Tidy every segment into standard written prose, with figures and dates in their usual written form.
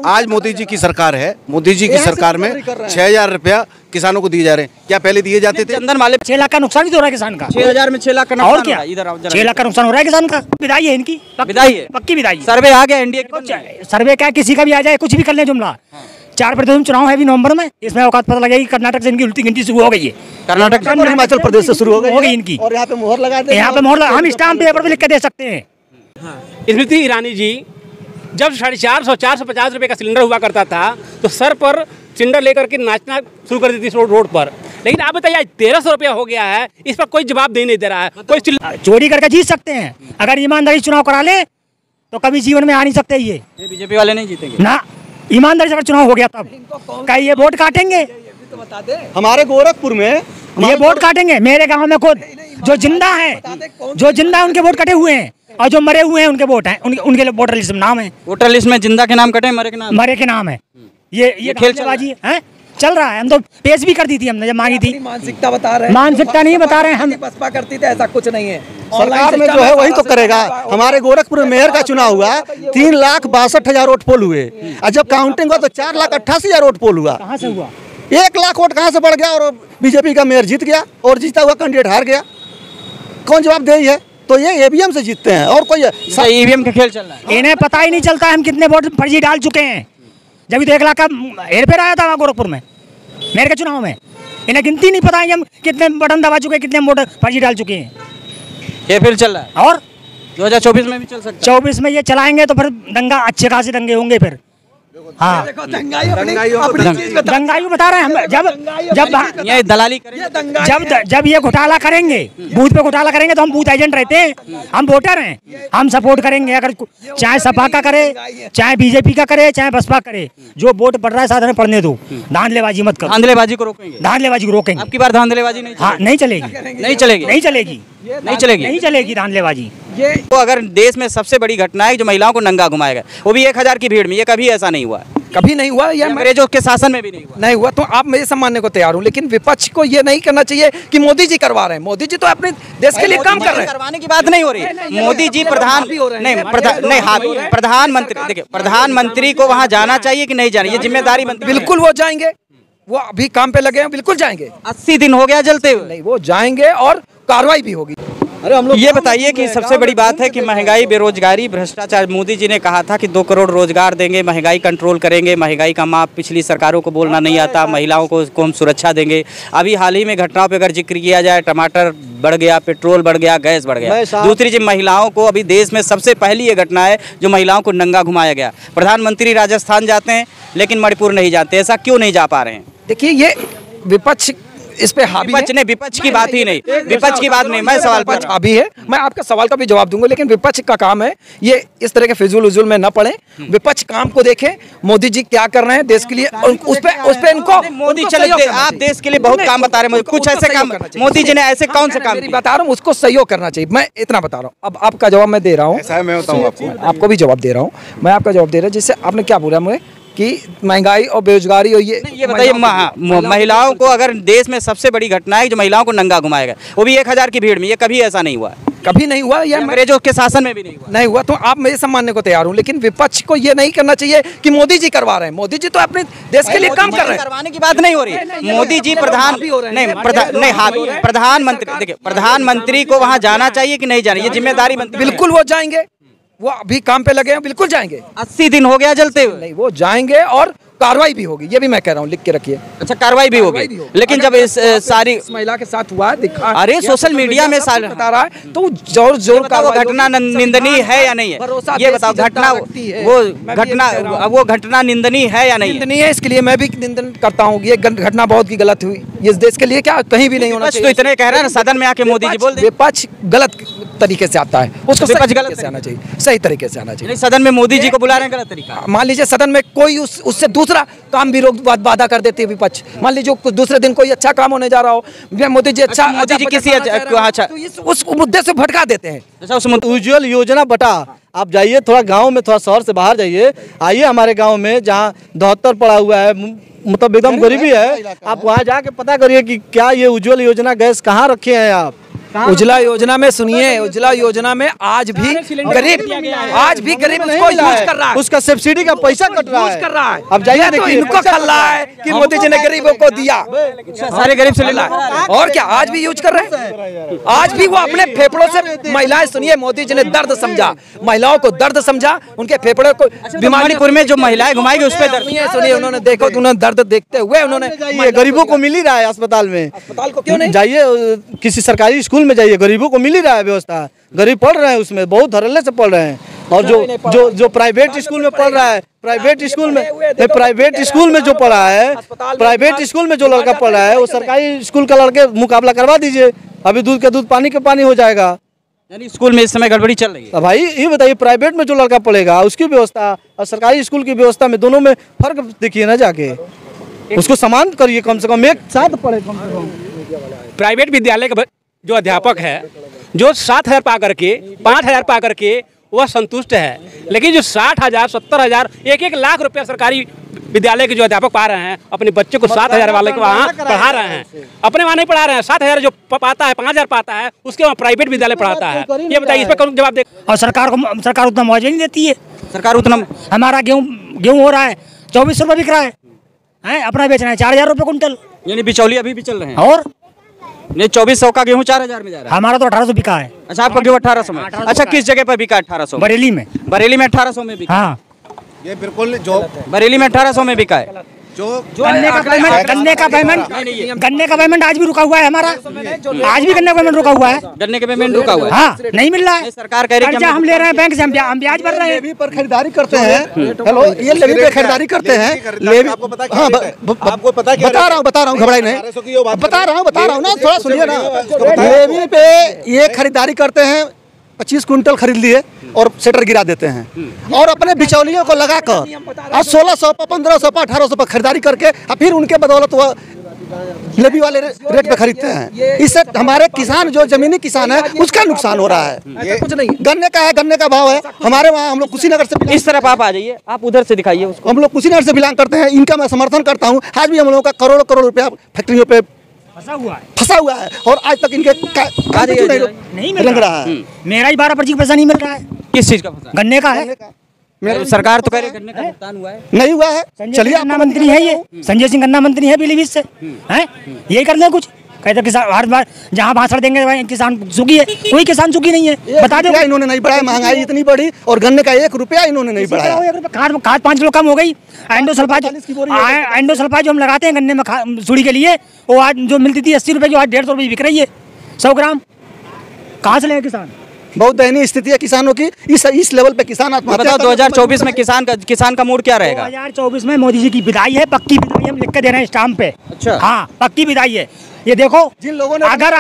आज मोदी जी की सरकार है, मोदी जी की सरकार में 6,000 रुपया किसानों को दिए जा रहे हैं। क्या पहले दिए जाते थे? चंदन वाले 6 लाख का नुकसान भी तो हो रहा है किसान का। 6,000 में 6 लाख का और क्या, इधर 6 लाख का नुकसान हो रहा है किसान का। विदाई है इनकी, विदाई है, पक्की विदाई। सर्वे आ गया एनडीए सर्वे क्या, किसी का भी आ जाए, कुछ भी कर ले जुमला। 4% चुनाव है अभी नवंबर में, इसमें औकात पता लगेगी। कर्नाटक से इनकी उल्टी गिनती शुरू हो गई है, कर्नाटक और हिमाचल प्रदेश से शुरू हो गई इनकी। और यहाँ पे मोहर लगा दे, यहाँ पे मोहर हम स्टाम्प पेपर पे लिख के दे सकते हैं। स्मृति ईरानी जी जब 450 रुपए का सिलेंडर हुआ करता था तो सर पर सिलेंडर लेकर के नाचना शुरू कर देती रोड पर, लेकिन आप बताइए 1,300 रुपया हो गया है, इस पर कोई जवाब नहीं दे रहा है। कोई चोरी करके जीत सकते हैं, अगर ईमानदारी चुनाव करा ले तो कभी जीवन में आ नहीं सकते। ये बीजेपी वाले नहीं जीतेंगे ना, ईमानदारी से अगर चुनाव हो गया तब क्या ये वोट काटेंगे? हमारे गोरखपुर में ये वोट काटेंगे। मेरे गांव में खुद जो जिंदा है उनके वोट कटे हुए हैं, और जो मरे हुए हैं उनके वोट हैं, उनके वोटर लिस्ट में नाम है। वोटर लिस्ट में जिंदा के नाम कटे, मरे के नाम है। ये खेलबाजी है, चल रहा है। हम तो पेश भी कर दी थी हमने जब मांगी थी। मानसिकता बता रहे हैं, मानसिकता नहीं बता रहे हैं हम। बसपा करती थी, ऐसा कुछ नहीं है। सरकार में जो है वही तो करेगा। हमारे गोरखपुर में मेयर का चुनाव हुआ, 3,62,000 वोट पोल हुए, और जब काउंटिंग हुआ तो 4,88,000 वोट पोल हुआ। कहाँ से हुआ? 1 लाख वोट कहाँ से बढ़ गया? और बीजेपी का मेयर जीत गया और जीता हुआ कैंडिडेट हार गया। कौन जवाबदेही है? तो ये ईवीएम से जीतते हैं और कोई ईवीएम का खेल चल रहा है। इन्हें पता ही नहीं चलता हम कितने वोट फर्जी डाल चुके हैं। जब तो 1 लाख का हेरफेर आया था वहाँ गोरखपुर में मेयर के चुनाव में, इन्हें गिनती नहीं पता है हम कितने बटन दबा चुके हैं, कितने वोट फर्जी डाल चुके हैं। ये फिर चल रहा है और 2024 में भी चल सकता है। 24 में ये चलाएंगे तो फिर दंगा, अच्छे खासे दंगे होंगे फिर। हाँ, दंगाई बता रहे हैं हम। जब ये दलाली करेंगे, जब ये घोटाला करेंगे, बूथ पे घोटाला करेंगे तो हम बूथ एजेंट रहते हैं, हम वोटर हैं, हम सपोर्ट करेंगे। अगर चाहे सपा का करे, चाहे बीजेपी का करे, चाहे बसपा करे, जो वोट बढ़ रहा है साधन पढ़ने दो। धांधलेबाजी मत करो। धांधलेबाजी को रोकेंगे, धांधलेबाजी को रोकेंगे। आपकी बार धांधलेबाजी नहीं, हाँ, नहीं चलेगी, नहीं चलेगी, नहीं चलेगी, नहीं चलेगी, नहीं चलेगी धांधलेबाजी। तो अगर देश में सबसे बड़ी घटना है जो महिलाओं को नंगा घुमाएगा, वो भी 1,000 की भीड़ में, ये कभी ऐसा नहीं हुआ, कभी नहीं हुआ। या अंग्रेजों के शासन में भी नहीं हुआ। तो आप मेरे सम्मानने को तैयार हूँ, लेकिन विपक्ष को ये नहीं करना चाहिए कि मोदी जी करवा रहे हैं। मोदी जी तो अपने देश के लिए काम कर रहे हैं। करवाने की बात नहीं हो रही। मोदी जी प्रधानमंत्री, देखिए प्रधानमंत्री को वहाँ जाना चाहिए कि नहीं जाना, ये जिम्मेदारी बनती है। बिल्कुल वो जाएंगे, वो अभी काम पे लगे हैं, बिल्कुल जाएंगे। 80 दिन हो गया जलते हुए, नहीं वो जाएंगे और कार्रवाई भी होगी। अरे हम लोग ये बताइए कि सबसे बड़ी बात है कि महंगाई, बेरोजगारी, भ्रष्टाचार। मोदी जी ने कहा था कि 2 करोड़ रोजगार देंगे, महंगाई कंट्रोल करेंगे, महंगाई का माप पिछली सरकारों को बोलना नहीं आता, महिलाओं को हम सुरक्षा देंगे। अभी हाल ही में घटनाओं पर अगर जिक्र किया जाए, टमाटर बढ़ गया, पेट्रोल बढ़ गया, गैस बढ़ गया। दूसरी चीज, महिलाओं को अभी देश में सबसे पहली ये घटना है जो महिलाओं को नंगा घुमाया गया। प्रधानमंत्री राजस्थान जाते हैं लेकिन मणिपुर नहीं जाते, ऐसा क्यों नहीं जा पा रहे हैं? देखिए, ये विपक्ष इस पे हावी है। विपक्ष की बात ही नहीं, विपक्ष की बात नहीं, मैं सवाल पर हावी है। मैं आपका सवाल का भी जवाब दूंगा, लेकिन विपक्ष का काम है ये इस तरह के फिजूल उजूल में न पड़े। विपक्ष काम को देखे, मोदी जी क्या कर रहे हैं देश के लिए, उस पे इनको मोदी चले। आप देश के लिए बहुत काम बता रहे हैं, कुछ ऐसे काम मोदी जी ने ऐसे कौन से काम बता रहा हूँ, उसको सहयोग करना चाहिए। मैं इतना बता रहा हूँ, अब आपका जवाब मैं दे रहा हूँ। मैं बताऊँ आपको भी जवाब दे रहा हूँ, मैं आपका जवाब दे रहा हूँ। जिससे आपने क्या बोला मुझे कि महंगाई और बेरोजगारी और ये बताइए, महिलाओं को अगर देश में सबसे बड़ी घटना है जो महिलाओं को नंगा घुमाएगा, वो भी 1,000 की भीड़ में, ये कभी ऐसा नहीं हुआ, कभी नहीं हुआ। या अंग्रेजों के शासन में भी नहीं हुआ। तो आप मेरे सम्मानने को तैयार हूँ, लेकिन विपक्ष को ये नहीं करना चाहिए कि मोदी जी करवा रहे हैं। मोदी जी तो अपने देश के लिए काम कर रहे हैं। करवाने की बात नहीं हो रही। मोदी जी प्रधानमंत्री, देखिए प्रधानमंत्री को वहाँ जाना चाहिए कि नहीं जाना, ये जिम्मेदारी बनती है। बिल्कुल वो जाएंगे, वो अभी काम पे लगे हैं, बिल्कुल जाएंगे। 80 दिन हो गया जलते हुए, नहीं वो जाएंगे और कार्रवाई भी होगी, ये भी मैं कह रहा हूँ, लिख के रखिए। अच्छा, कार्रवाई भी होगी, लेकिन जब इस सारी महिला के साथ हुआ दिखा, अरे सोशल मीडिया में बता रहा है, तो जोर जोर का घटना निंदनीय है या नहीं है? ये बताओ, वो घटना निंदनीय है या नहीं? निंदनीय है, इसके लिए मैं भी निंदन करता हूँ। ये घटना बहुत ही गलत हुई, इस देश के लिए क्या कहीं भी नहीं होना चाहिए। तो इतने कह रहे हैं सदन में आके मोदी जी बोल, विपक्ष गलत तरीके से आता है, उसको सही तरीके से आना चाहिए, सही तरीके से आना चाहिए। सदन में मोदी जी को बुला रहे हैं, गलत तरीका। मान लीजिए सदन में कोई उससे दूसरा काम भी वादा कर देते हैं विपक्ष। मान लीजिए दूसरे दिन कोई अच्छा काम होने जा रहा हो, मोदी जी किसी उस मुद्दे से भटका देते हैं। अच्छा, उस उज्ज्वल योजना बटा, आप जाइए थोड़ा गांव में, थोड़ा शहर से बाहर जाइए, आइए हमारे गांव में जहां 72 पड़ा हुआ है, मतलब एकदम गरीबी है, आप वहां जाके पता करिए कि क्या ये उज्ज्वल योजना गैस कहाँ रखे हैं आप। उज्ज्वला योजना में सुनिए, उज्ज्वला योजना में आज भी गरीब उसको यूज कर रहा है, उसका सब्सिडी का पैसा कट रहा है, कर रहा है। अब जाइए तो इनको खल रहा है कि मोदी जी ने गरीबों को दिया, सारे गरीब से ले ला और क्या आज भी यूज कर रहे हैं। आज भी वो अपने फेफड़ों से, महिलाएं सुनिए, मोदी जी ने दर्द समझा, महिलाओं को दर्द समझा, उनके फेफड़ों को बीमारीपुर में जो महिलाएं घुमाएगी उस पर दर्द। सुनिए, उन्होंने देखो, उन्होंने दर्द देखते हुए उन्होंने गरीबों को मिल ही रहा है अस्पताल में, अस्पताल को क्यों नहीं जाइए किसी सरकारी स्कूल में जाइए, गरीबों को मिल ही रहा है व्यवस्था, गरीब पढ़ रहे हैं उसमें, बहुत धड़ल्ले से पढ़ रहे हैं। और जो प्राइवेट स्कूल में पढ़ रहा है, प्राइवेट स्कूल में जो पढ़ा है, प्राइवेट स्कूल में जो लड़का पढ़ रहा है, वो सरकारी स्कूल का लड़के मुकाबला करवा दीजिए, अभी दूध का दूध पानी का पानी हो जाएगा। यानी स्कूल में इस समय गड़बड़ी चल रही है। भाई ये बताइए, प्राइवेट में जो लड़का पढ़ेगा उसकी व्यवस्था और सरकारी स्कूल की व्यवस्था में दोनों में फर्क देखिए ना, जाके उसको समान करिए, कम से कम एक साथ पढ़े। कम से कम प्राइवेट विद्यालय का जो अध्यापक है, जो 7,000 पा करके 5,000 पा करके वह संतुष्ट है, लेकिन जो 60,000 70,000 1-1 लाख रुपया सरकारी विद्यालय के जो अध्यापक पा रहे हैं, अपने बच्चे को 7,000 वाले को वहाँ पढ़ा रहे हैं, अपने वहाँ नहीं पढ़ा रहे हैं। 7,000 जो पाता है, 5,000 पाता है, उसके वहाँ प्राइवेट विद्यालय पढ़ाता है। ये बताइए, इस पर कौन जवाब दे। और सरकार उतना मुआवजा नहीं देती है। सरकार उतना, हमारा गेहूँ हो रहा है 2400 रुपये बिक रहा है, अपना बेचना है 4,000 रुपये कुंटल। यानी बिचौली अभी भी चल रहे हैं। और नहीं, 2400 का गेहूँ 4,000 में जा रहा है। हमारा तो 1800 बिका है। अच्छा, आपका गेहूँ 1800 में। अच्छा, किस जगह पर बिका 1800? बरेली में। बरेली में 1800 में बिका। हाँ, ये बिल्कुल जो बरेली में 1800 में बिका है। जो गन्ने का पेमेंट आज भी रुका हुआ है हमारा, आज भी गन्ने का पेमेंट रुका हुआ है। गन्ने के पेमेंट रुका हुआ है। हाँ, नहीं मिल रहा है। सरकार कह रही है कर्जा हम ले रहे हैं बैंक से, हम ब्याज भर रहे हैं। लेवी पर खरीदारी करते हैं। हेलो, ये लेवी पे खरीदारी करते हैं। लेवी आपको पता हाँ, आपको पता है, बता रहा हूँ, घबराई नहीं, बता रहा हूँ ना, थोड़ा सुनिए ना। लेवी पे ये खरीदारी करते हैं, 25 कुंटल खरीद लिए और सेटर गिरा देते हैं, और अपने बिचौलियों को लगाकर और 1600 पर 1500 पर 1800 पर खरीदारी करके और फिर उनके बदौलत वो लेवी वाले रेट पे खरीदते हैं। इससे हमारे किसान, जो जमीनी किसान है, उसका नुकसान हो रहा है। कुछ नहीं, गन्ने का है, गन्ने का भाव है हमारे वहाँ। हम लोग कुशीनगर से, इस तरफ आप आ जाइए, आप उधर से दिखाइए उसको। हम लोग कुशीनगर से बिलोंग करते हैं, इनका मैं समर्थन करता हूँ। आज भी हम लोगों का करोड़ों रुपया फैक्ट्रियों पे फंसा हुआ है और आज तक इनके नहीं मिल रहा है। मेरा ही 12 पर्ची का पैसा नहीं मिल रहा है। किस चीज का फंसा? गन्ने का है। सरकार तो कह रही है गन्ने का भुगतान हुआ है, नहीं हुआ है। चलिए, गन्ना मंत्री है ये, संजय सिंह गन्ना मंत्री है पीलीभीत से, हैं यही कर लें कुछ। कहते किसान हर बार जहाँ भाषण देंगे वहीं किसान सुखी है, कोई किसान सुखी नहीं है। बता दो, इन्होंने नहीं बढ़ाया, महंगाई इतनी बढ़ी और गन्ने का 1 रुपया इन्होंने नहीं बढ़ाया। खाद 5 किलो कम हो गई। एंडोसल्फाज जो हम लगाते हैं गन्ने में सुड़ी के लिए, वो आज जो मिलती थी 80 रुपये की, आज 150 रुपये बिक रही है 100 ग्राम। कहाँ से लेंगे किसान? बहुत दयनीय स्थिति है किसानों की। इस लेवल पे किसान आत्महत्या। 2024 में किसान का मूड क्या रहेगा? 2024 में मोदी जी की विदाई है, पक्की विदाई हम लिख के दे रहे हैं स्टाम्प पे। अच्छा, हाँ, पक्की विदाई है। ये देखो, जिन लोगों ने अगर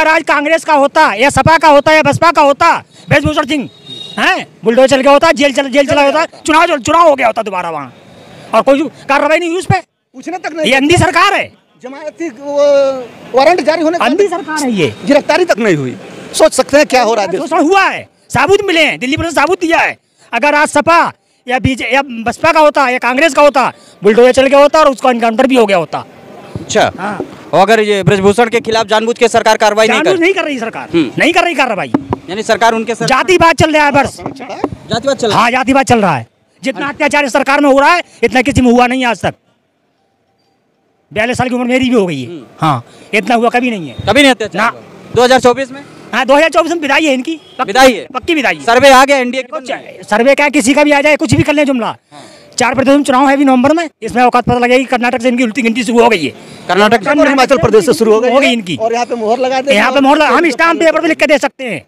आज कांग्रेस का होता, या सपा का होता, या बसपा का होता, ब्रजभूषण सिंह हैं बुलडोजर चल गया होता, जेल चला होता, चुनाव हो गया होता दोबारा वहाँ, और कोई कार्रवाई नहीं हुई उस पर, पूछने तक नहीं। ये अंधी सरकार है, जमानती वारंट जारी होने, अंधी सरकार है ये, गिरफ्तारी तक नहीं हुई। सोच सकते हैं क्या हो रहा है। शोषण हुआ है, साबुत मिले हैं, दिल्ली पुलिस ने साबुत दिया है। अगर आज सपा या बीजेपी या बसपा का होता, या कांग्रेस का होता, बुलडोजर चल गया होता और उसका एनकाउंटर भी हो गया होता। अच्छा, हाँ। और अगर ये ब्रजभूषण के खिलाफ जानबूझ के सरकार कार्रवाई नहीं कर रही, सरकार नहीं कर रही कार्रवाई, यानी सरकार उनके जातिवाद चल रहा है बस, जातिवाद चल रहा है। हाँ, जातिवाद चल रहा है। जितना अत्याचार इस सरकार में हो रहा है, इतना किसी में हुआ नहीं आज तक। 42 साल की उम्र मेरी भी हो गई है। हाँ, इतना हुआ कभी नहीं है, कभी नहीं अत्याचार। 2024 में, हाँ 2024 में विदाई है इनकी, विदाई है, पक्की विदाई है। सर्वे आ गया एनडीए के, सर्वे क्या, किसी का भी आ जाए, कुछ भी कर ले जुमला। 4% चुनाव है अभी नवंबर में, इसमें औकात पता लगेगी। कर्नाटक से इनकी उल्टी गिनती शुरू हो गई है, कर्नाटक और हिमाचल प्रदेश से शुरू हो गई इनकी, और यहाँ पे मोहर लगा दे। यहाँ पे मोहर हम स्टाम्प पेपर पे लिख के दे सकते हैं।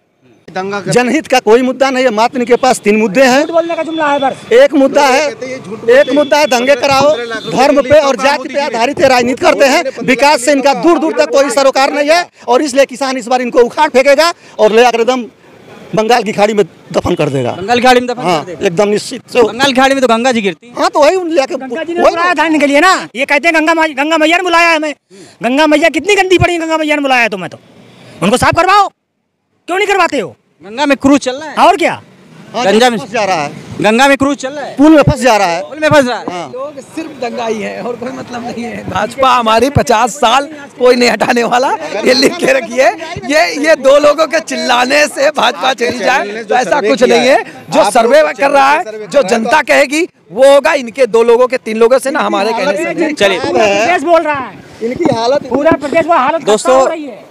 जनहित का कोई मुद्दा नहीं है, मात्र इनके पास 3 मुद्दे हैं। बोलने का जुमला है बस। एक मुद्दा है दंगे कराओ, धर्म पे और जाति पे आधारित राजनीति करते हैं। विकास से इनका दूर दूर तक कोई सरोकार नहीं है, और इसलिए किसान इस बार इनको उखाड़ फेंकेगा और ले आकर एकदम बंगाल की खाड़ी में दफन कर देगा। बंगाल की खाड़ी में दफन कर देगा एकदम निश्चित। बंगाल की खाड़ी में तो गंगा जी गिरती। हाँ, तो वही लेके गंगा जी ने बुलाया था इनके लिए ना। ये कहते हैं गंगा मैया ने बुलाया हमें। गंगा मैया कितनी गंदी पड़ी, गंगा मैया ने बुलाया तुम्हें, तो उनको साफ करवाओ। क्यों नहीं करवाते हो? गंगा में क्रूज चल रहा है और क्या, गंजा में फंस जा रहा है, गंगा में क्रूज चल रहा है, पुल में फंस जा रहा है। पुल में फंस रहा है। लोग सिर्फ दंगाई है और कोई मतलब नहीं है। भाजपा हमारी 50 साल कोई नहीं हटाने वाला, ये लिख के रखिए। ये दो लोगों के चिल्लाने से भाजपा चली जाए तो ऐसा कुछ नहीं है। जो सर्वे कर रहा है, जो जनता कहेगी वो होगा। इनके 2 लोगों के 3 लोगों से ना हमारे कहने से। चलिए प्रदेश बोल रहा है, इनकी हालत पूरा प्रदेश वो हालत दोस्तों, हो रही है।